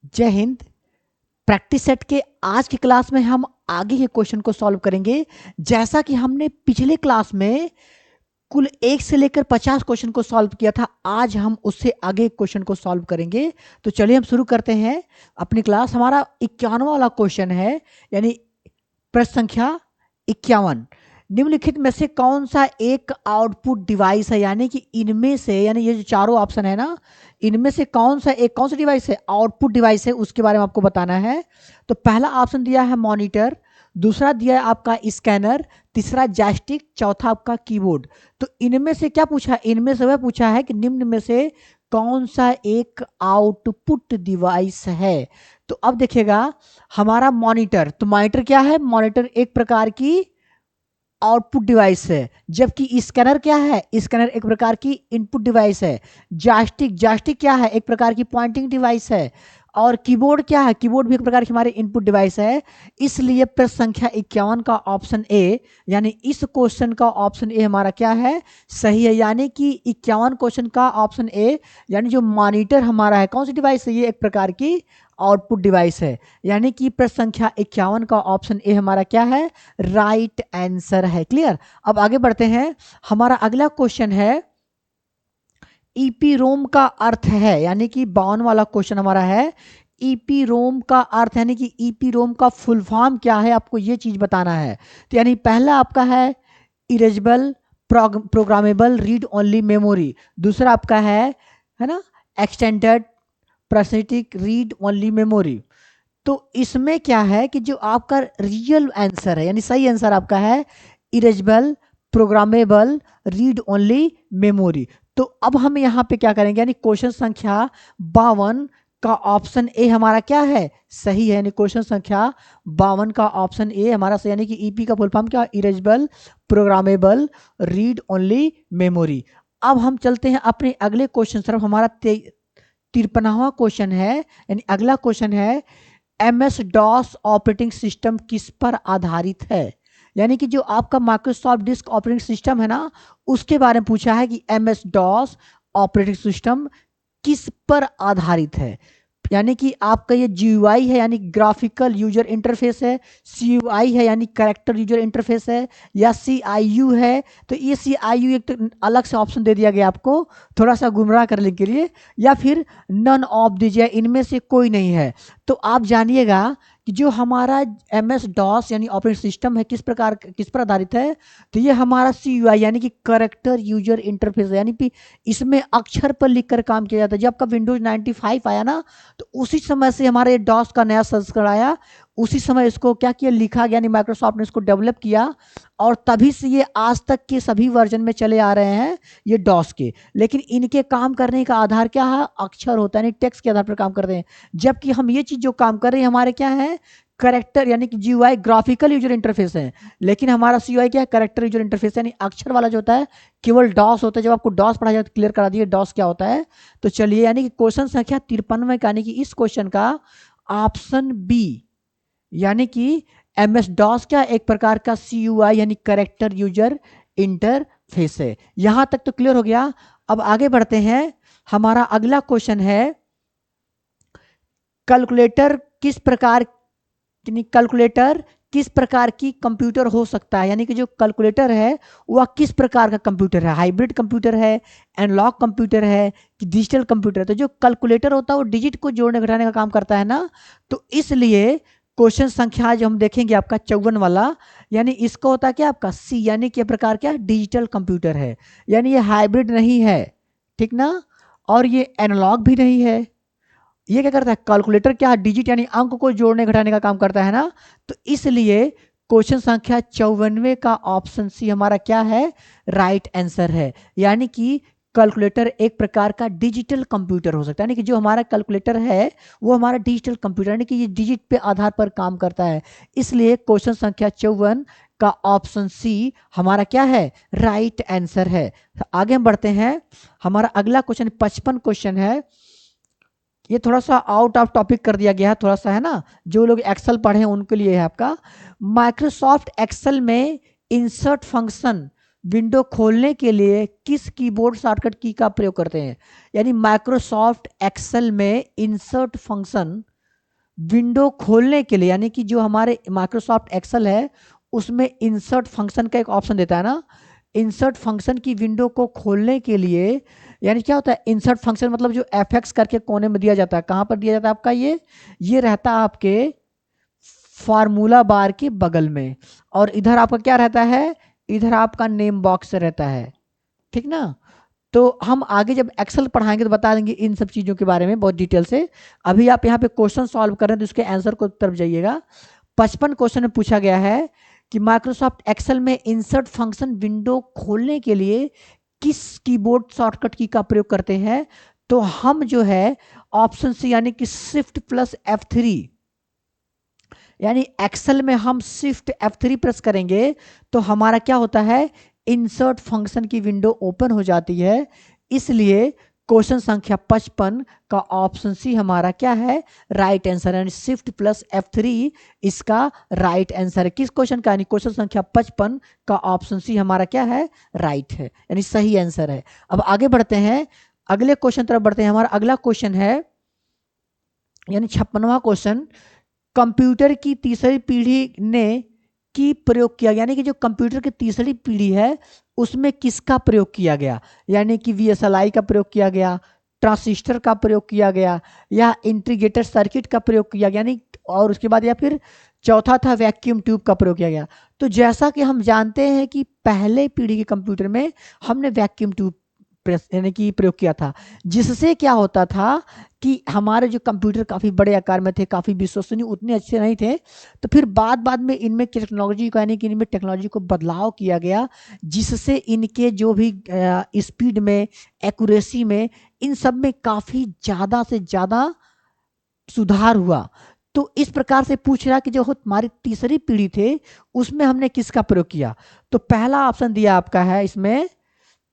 जय Hind. Practice set के आज की क्लास में हम आगे के क्वेश्चन को सॉल्व करेंगे। जैसा कि हमने पिछले क्लास में कुल 1 से लेकर 50 क्वेश्चन को सॉल्व किया था, आज हम उससे आगे क्वेश्चन को सॉल्व करेंगे। तो चलिए हम शुरू करते हैं अपनी क्लास। हमारा 51वां वाला क्वेश्चन है, यानी प्रश्न संख्या 51। निम्नलिखित में से कौन सा एक आउटपुट डिवाइस है, यानी कि इनमें से, यानी ये जो चारों ऑप्शन है ना, इनमें से कौन सा डिवाइस है, आउटपुट डिवाइस है, उसके बारे में आपको बताना है। तो पहला ऑप्शन दिया है मॉनिटर, दूसरा दिया है आपका स्कैनर, तीसरा जॉयस्टिक, चौथा आपका कीबोर्ड। तो इनमें से क्या पूछा है, इनमें से वह पूछा है कि निम्न में से कौन सा एक आउटपुट डिवाइस है। तो अब देखिएगा, हमारा मॉनिटर, तो मॉनिटर क्या है, मॉनिटर एक प्रकार की आउटपुट डिवाइस है, जबकि स्कैनर क्या है, स्कैनर एक प्रकार की इनपुट डिवाइस है। जॉयस्टिक क्या है, एक प्रकार की पॉइंटिंग डिवाइस है। और कीबोर्ड क्या है, कीबोर्ड भी एक प्रकार की हमारी इनपुट डिवाइस है। इसलिए प्रश्न संख्या 51 का ऑप्शन ए, यानी इस क्वेश्चन का ऑप्शन ए हमारा क्या है, सही है। यानी कि 51 क्वेश्चन का ऑप्शन ए, यानी जो मॉनिटर हमारा है, कौन सी डिवाइस है, ये एक प्रकार की आउटपुट डिवाइस है। यानी कि प्रश्न संख्या 51 का ऑप्शन ए हमारा क्या है, राइट आंसर है। क्लियर। अब आगे बढ़ते हैं। हमारा अगला क्वेश्चन है, ईपी रोम का अर्थ है, यानी कि 52 वाला क्वेश्चन हमारा है, ईपी रोम का अर्थ, यानी कि ईपी रोम का फुल फॉर्म क्या है, आपको ये चीज बताना है। तो यानी पहला आपका है erasable programmable read only memory, दूसरा आपका है ना, extended parasitic read only memory. तो इसमें क्या है कि जो आपका रियल आंसर है, यानी सही आंसर आपका है erasable programmable read only memory. तो अब हम यहाँ पे क्या करेंगे, यानी क्वेश्चन संख्या 52 का ऑप्शन ए हमारा क्या है, सही है। यानी क्वेश्चन संख्या 52 का ऑप्शन ए हमारा सही, यानी कि ईपी का फुल फॉर्म क्या, erasable programmable read only memory. अब हम चलते हैं अपने अगले क्वेश्चन तरफ। हमारा 53वां क्वेश्चन है, यानी अगला क्वेश्चन है, MS डॉस ऑपरेटिंग सिस्टम किस पर आधारित है। यानी कि जो आपका माइक्रोसॉफ्ट डिस्क ऑपरेटिंग सिस्टम है ना, उसके बारे में पूछा है कि MS डॉस ऑपरेटिंग सिस्टम किस पर आधारित है। यानी कि आपका ये GUI है, यानी ग्राफिकल यूजर इंटरफेस है, CUI है, यानी कैरेक्टर यूजर इंटरफेस है, या CIU है। तो ये CIU एक तो अलग से ऑप्शन दे दिया गया आपको, थोड़ा सा गुमराह करने के लिए, या फिर नन ऑफ दीजिए, इनमें से कोई नहीं है। तो आप जानिएगा कि जो हमारा MS डॉस यानी ऑपरेटिंग सिस्टम है, किस पर आधारित है। तो ये हमारा CUI यानी कि करेक्टर यूजर इंटरफेस है, यानी कि इसमें अक्षर पर लिखकर काम किया जाता है। जब आपका विंडोज 95 आया ना, तो उसी समय से हमारे ये डॉस का नया संस्करण आया, उसी समय इसको क्या किया, लिखा गया, यानी माइक्रोसॉफ्ट ने इसको डेवलप किया, और तभी से ये आज तक के सभी वर्जन में चले आ रहे हैं ये डॉस के। लेकिन इनके काम करने का आधार क्या है, अक्षर होता है, यानी टेक्स्ट के आधार पर काम करते हैं। जबकि हम ये चीज जो काम कर रहे हैं हमारे क्या है, करेक्टर यानी कि GUI ग्राफिकल यूजर इंटरफेस है, लेकिन हमारा CUI क्या है, करेक्टर यूजर इंटरफेस, यानी अक्षर वाला जो होता है केवल डॉस होता है। जब आपको डॉस पढ़ा जाए तो क्लियर करा दिए डॉस क्या होता है। तो चलिए, यानी कि क्वेश्चन संख्या 53 में, यानी कि इस क्वेश्चन का ऑप्शन बी, यानी कि MS डॉस क्या एक प्रकार का CUI यानी करेक्टर यूजर इंटरफेस है। यहां तक तो क्लियर हो गया। अब आगे बढ़ते हैं। हमारा अगला क्वेश्चन है, कैलकुलेटर किस प्रकार, कैलकुलेटर किस प्रकार की कंप्यूटर हो सकता है। यानी कि जो कैलकुलेटर है वह किस प्रकार का कंप्यूटर है, हाइब्रिड कंप्यूटर है, एनालॉग कंप्यूटर है, कि डिजिटल कंप्यूटर है। तो जो कैलकुलेटर होता है वो डिजिट को जोड़ने घटाने का काम करता है ना, तो इसलिए क्वेश्चन संख्या जो हम देखेंगे आपका 54 वाला, यानी इसको होता है क्या, आपका सी, यानी कि प्रकार क्या, डिजिटल कंप्यूटर है। यानी ये हाइब्रिड नहीं है, ठीक ना, और ये एनालॉग भी नहीं है। ये क्या करता है, कैलकुलेटर क्या, डिजिट यानी अंक को जोड़ने घटाने का काम करता है ना। तो इसलिए क्वेश्चन संख्या 54 का ऑप्शन सी हमारा क्या है, राइट आंसर है। यानी कि कैलकुलेटर एक प्रकार का डिजिटल कंप्यूटर हो सकता है, यानी कि जो हमारा कैलकुलेटर है वो हमारा डिजिटल कंप्यूटर, यानी कि ये डिजिट पे आधार पर काम करता है। इसलिए क्वेश्चन संख्या 54 का ऑप्शन सी हमारा क्या है, राइट आंसर है। आगे हम बढ़ते हैं। हमारा अगला क्वेश्चन 55 क्वेश्चन है। ये थोड़ा सा आउट ऑफ टॉपिक कर दिया गया है, थोड़ा सा है ना, जो लोग एक्सेल पढ़े हैं उनके लिए है आपका। माइक्रोसॉफ्ट एक्सेल में इंसर्ट फंक्शन विंडो खोलने के लिए किस कीबोर्ड शॉर्टकट की का प्रयोग करते हैं। यानी माइक्रोसॉफ्ट एक्सेल में इंसर्ट फंक्शन विंडो खोलने के लिए, यानी कि जो हमारे माइक्रोसॉफ्ट एक्सेल है उसमें इंसर्ट फंक्शन का एक ऑप्शन देता है ना, इंसर्ट फंक्शन की विंडो को खोलने के लिए, यानी क्या होता है इंसर्ट फंक्शन, मतलब जो एफ करके कोने में दिया जाता है, कहाँ पर दिया जाता है आपका, ये रहता है आपके फार्मूला बार के बगल में, और इधर आपका क्या रहता है, इधर आपका नेम बॉक्स रहता है, ठीक ना। तो हम आगे जब एक्सेल पढ़ाएंगे तो बता देंगे इन सब चीज़ों के बारे में बहुत डिटेल से। अभी आप यहाँ पे क्वेश्चन सॉल्व कर रहे हैं तो उसके आंसर को तरफ जाइएगा। 55 क्वेश्चन में पूछा गया है कि माइक्रोसॉफ्ट एक्सेल में इंसर्ट फंक्शन विंडो खोलने के लिए किस कीबोर्ड शॉर्टकट की का प्रयोग करते हैं। तो हम जो है ऑप्शन सी यानी कि शिफ्ट प्लस F3, यानी एक्सेल में हम शिफ्ट F3 प्रेस करेंगे तो हमारा क्या होता है, इंसर्ट फंक्शन की विंडो ओपन हो जाती है। इसलिए क्वेश्चन संख्या 55 का ऑप्शन सी हमारा क्या है, राइट आंसर, यानी शिफ्ट प्लस F3 इसका राइट आंसर है। किस क्वेश्चन का, यानी क्वेश्चन संख्या 55 का ऑप्शन सी हमारा क्या है, राइट है, यानी सही आंसर है। अब आगे बढ़ते हैं, अगले क्वेश्चन तरफ बढ़ते हैं। हमारा अगला क्वेश्चन है यानी 56वां क्वेश्चन, कंप्यूटर की तीसरी पीढ़ी ने की प्रयोग किया, यानी कि जो कंप्यूटर की तीसरी पीढ़ी है उसमें किसका प्रयोग किया गया, यानी कि VSLI का प्रयोग किया गया, ट्रांजिस्टर का प्रयोग किया गया, या इंटीग्रेटेड सर्किट का प्रयोग किया गया, यानी और उसके बाद या फिर चौथा था वैक्यूम ट्यूब का प्रयोग किया गया। तो जैसा कि हम जानते हैं कि पहले पीढ़ी के कंप्यूटर में हमने वैक्यूम ट्यूब यानी कि प्रयोग किया था, जिससे क्या होता था कि हमारे जो कंप्यूटर काफ़ी बड़े आकार में थे, काफ़ी विश्वसनीय उतने अच्छे नहीं थे। तो फिर बाद में इनमें टेक्नोलॉजी को, यानी कि इनमें टेक्नोलॉजी को बदलाव किया गया, जिससे इनके जो भी स्पीड में, एक्यूरेसी में, इन सब में काफ़ी ज़्यादा से ज़्यादा सुधार हुआ। तो इस प्रकार से पूछ रहा कि जो हमारी तीसरी पीढ़ी थे उसमें हमने किसका प्रयोग किया। तो पहला ऑप्शन दिया आपका है इसमें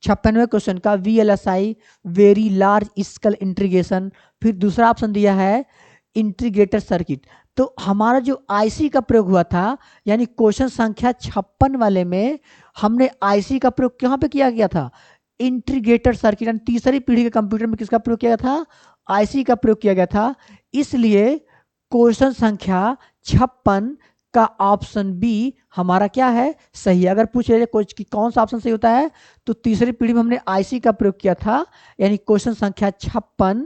56वें क्वेश्चन का VLSI, very large scale integration. फिर दूसरा ऑप्शन दिया है इंटीग्रेटेड सर्किट। तो हमारा जो आईसी का प्रयोग हुआ था, यानी क्वेश्चन संख्या 56 वाले में हमने आईसी का प्रयोग कहाँ पे किया गया था, इंटीग्रेटेड सर्किट, यानी तीसरी पीढ़ी के कंप्यूटर में किसका प्रयोग किया गया था, आईसी का प्रयोग किया गया था। इसलिए क्वेश्चन संख्या 56 का ऑप्शन बी हमारा क्या है, सही है। अगर पूछ रहे कोच कि कौन सा ऑप्शन सही होता है, तो तीसरी पीढ़ी में हमने आईसी का प्रयोग किया था, यानी क्वेश्चन संख्या 56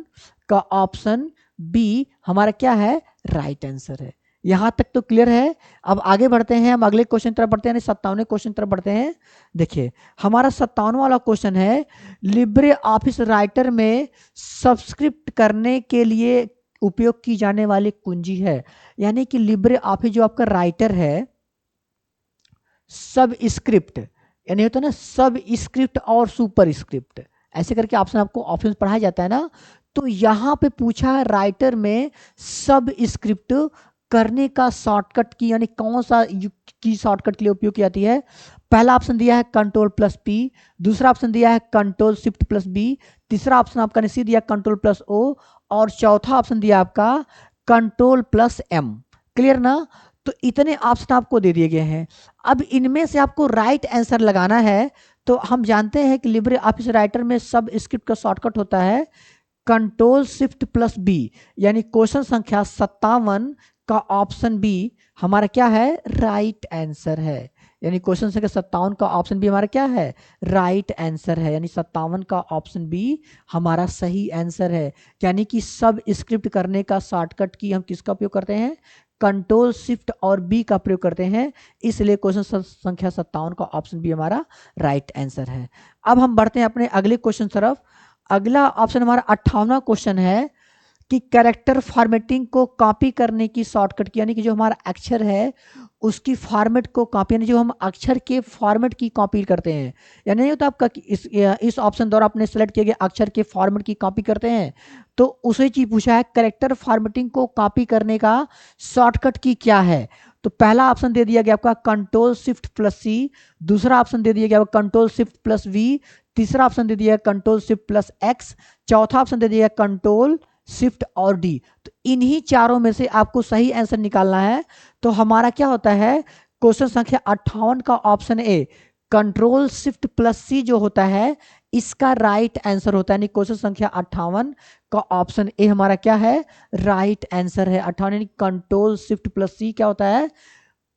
का ऑप्शन बी हमारा क्या है, राइट आंसर है। यहां तक तो क्लियर है। अब आगे बढ़ते हैं, हम अगले क्वेश्चन तरफ बढ़ते हैं, यानी 57वें क्वेश्चन तरफ बढ़ते हैं। देखिए हमारा 57वां वाला क्वेश्चन है, लिब्रे ऑफिस राइटर में सब्सक्रिप्ट करने के लिए उपयोग की जाने वाली कुंजी है, यानी कि लिब्रे ऑफिस जो आपका राइटर है, सब स्क्रिप्ट, यानी होता है ना सब स्क्रिप्ट और सुपर स्क्रिप्ट, ऐसे करके ऑप्शन आपको ऑप्शन पढ़ाया जाता है ना। तो यहाँ पे पूछा है राइटर में सब स्क्रिप्ट करने का शॉर्टकट की, यानी कौन सा की शॉर्टकट के लिए उपयोग की जाती है। पहला ऑप्शन दिया है Ctrl+P, दूसरा ऑप्शन दिया है Ctrl+Shift+B, तीसरा ऑप्शन आपका निश्चित दिया Ctrl+O, और चौथा ऑप्शन दिया आपका Ctrl+M। क्लियर ना। तो इतने ऑप्शन आपको दे दिए गए हैं। अब इनमें से आपको राइट आंसर लगाना है। तो हम जानते हैं कि लिब्रे ऑफिस राइटर में सब स्क्रिप्ट का शॉर्टकट होता है Ctrl+Shift+B, यानी क्वेश्चन संख्या 57 का ऑप्शन बी हमारा क्या है, राइट आंसर है। यानी क्वेश्चन संख्या 57 का ऑप्शन बी हमारा क्या है, राइट आंसर है, यानी 57 का ऑप्शन बी हमारा सही आंसर है। यानी कि सब स्क्रिप्ट करने का शॉर्टकट की हम किसका उपयोग करते हैं, कंट्रोल शिफ्ट और बी का प्रयोग करते हैं, इसलिए क्वेश्चन संख्या 57 का ऑप्शन बी हमारा राइट आंसर है। अब हम बढ़ते हैं अपने अगले क्वेश्चन तरफ। अगला ऑप्शन हमारा 58वां क्वेश्चन है कि कैरेक्टर फॉर्मेटिंग को कॉपी करने की शॉर्टकट की, यानी कि जो हमारा अक्षर है उसकी फॉर्मेट को कॉपी, यानी जो हम अक्षर के फॉर्मेट की कॉपी करते हैं, यानी नहीं होता आपका इस ऑप्शन द्वारा आपने सेलेक्ट किए गए अक्षर के फॉर्मेट की कॉपी करते हैं। तो उसे चीज पूछा है कैरेक्टर फॉर्मेटिंग को कॉपी करने का शॉर्टकट की क्या है। तो पहला ऑप्शन दे दिया गया आपका Ctrl+Shift+C, दूसरा ऑप्शन दे दिया गया Ctrl+Shift+V, तीसरा ऑप्शन दे दिया Ctrl+Shift+X, चौथा ऑप्शन दे दिया कंट्रोल शिफ्ट और डी। तो इन्हीं चारों में से आपको सही आंसर निकालना है। तो हमारा क्या होता है, क्वेश्चन संख्या 58 का ऑप्शन ए Ctrl+Shift+C जो होता है इसका राइट आंसर होता है, यानी क्वेश्चन संख्या 58 का ऑप्शन ए हमारा क्या है, राइट आंसर है। 58 यानी कंट्रोल शिफ्ट प्लस सी क्या होता है,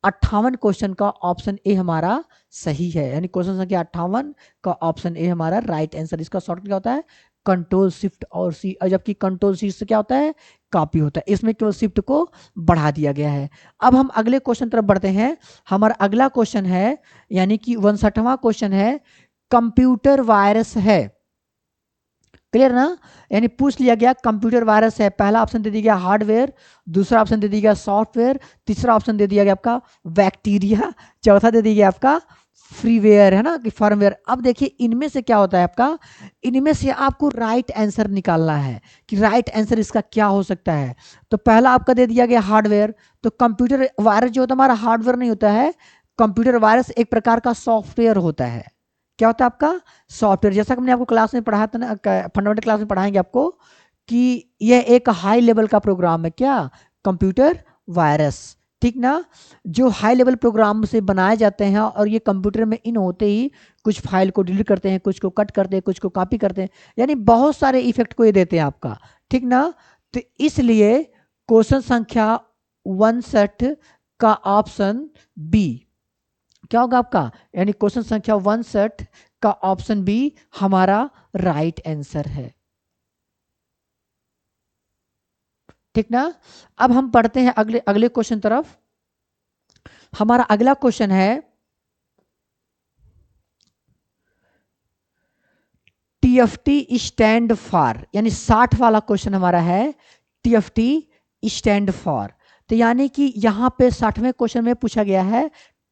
58 क्वेश्चन का ऑप्शन ए हमारा सही है, यानी क्वेश्चन संख्या 58 का ऑप्शन ए हमारा राइट आंसर। इसका शॉर्टकट क्या होता है, कंट्रोल शिफ्ट और सी, और जबकि कंट्रोल सी से क्या होता है, कॉपी होता है। इसमें केवल शिफ्ट को बढ़ा दिया गया है। अब हम अगले क्वेश्चन तरफ बढ़ते हैं। हमारा अगला क्वेश्चन है, यानी कि 59वां क्वेश्चन है, कंप्यूटर वायरस है, क्लियर ना, यानी पूछ लिया गया कंप्यूटर वायरस है। पहला ऑप्शन दे दिया गया हार्डवेयर, दूसरा ऑप्शन दे दिया गया सॉफ्टवेयर, तीसरा ऑप्शन दे दिया गया आपका बैक्टीरिया, चौथा दे दिया गया आपका फ्रीवेयर, है ना, कि फर्मवेयर। अब देखिए इनमें से क्या होता है आपका, इनमें से आपको राइट आंसर निकालना है कि राइट आंसर इसका क्या हो सकता है। तो पहला आपका दे दिया गया हार्डवेयर, तो कंप्यूटर वायरस जो होता है हमारा हार्डवेयर नहीं होता है, कंप्यूटर वायरस एक प्रकार का सॉफ्टवेयर होता है। क्या होता है आपका, सॉफ्टवेयर। जैसा कि हमने आपको क्लास में पढ़ाया था ना, फंडामेंटल क्लास में पढ़ाएंगे आपको कि यह एक हाई लेवल का प्रोग्राम है, क्या, कंप्यूटर वायरस, ठीक ना, जो हाई लेवल प्रोग्राम से बनाए जाते हैं और ये कंप्यूटर में इन होते ही कुछ फाइल को डिलीट करते हैं, कुछ को कट करते हैं, कुछ को कॉपी करते हैं, यानी बहुत सारे इफेक्ट को ये देते हैं आपका, ठीक ना। तो इसलिए क्वेश्चन संख्या 59 का ऑप्शन बी क्या होगा आपका, यानी क्वेश्चन संख्या 59 का ऑप्शन बी हमारा राइट आंसर है, ठीक ना। अब हम पढ़ते हैं अगले अगले क्वेश्चन तरफ। हमारा अगला क्वेश्चन है टीएफटी स्टैंड फॉर, यानी 60 वाला क्वेश्चन हमारा है टीएफटी स्टैंड फॉर। तो यानी कि यहां पे 60वें क्वेश्चन में पूछा गया है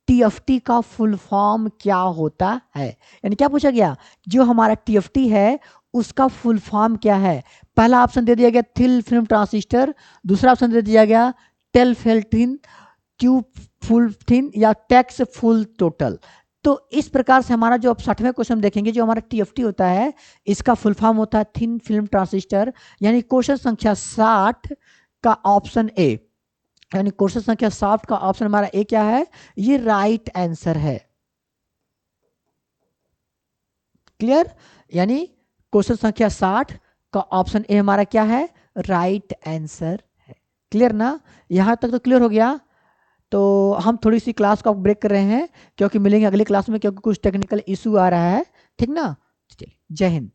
टीएफटी का फुल फॉर्म क्या होता है, यानी क्या पूछा गया, जो हमारा टीएफटी है उसका फुल फॉर्म क्या है। पहला ऑप्शन दे दिया गया थिन फिल्म ट्रांजिस्टर, दूसरा ऑप्शन दे दिया गया टेलफेल्टिन क्यूब फुल थिन या टैक्स फुल टोटल। तो इस प्रकार से हमारा जो अब 60वें क्वेश्चन देखेंगे, जो हमारा टीएफटी होता है इसका फुल फॉर्म होता है थिन फिल्म ट्रांजिस्टर, यानी क्वेश्चन संख्या 60 का ऑप्शन ए, यानी क्वेश्चन संख्या 60 का ऑप्शन हमारा ए क्या है, ये राइट आंसर है, क्लियर, यानी क्वेश्चन संख्या 60 का ऑप्शन ए हमारा क्या है, राइट आंसर है, क्लियर ना। यहां तक तो क्लियर हो गया। तो हम थोड़ी सी क्लास को ब्रेक कर रहे हैं, क्योंकि मिलेंगे अगली क्लास में, क्योंकि कुछ टेक्निकल इशू आ रहा है, ठीक ना। चलिए, जय हिंद।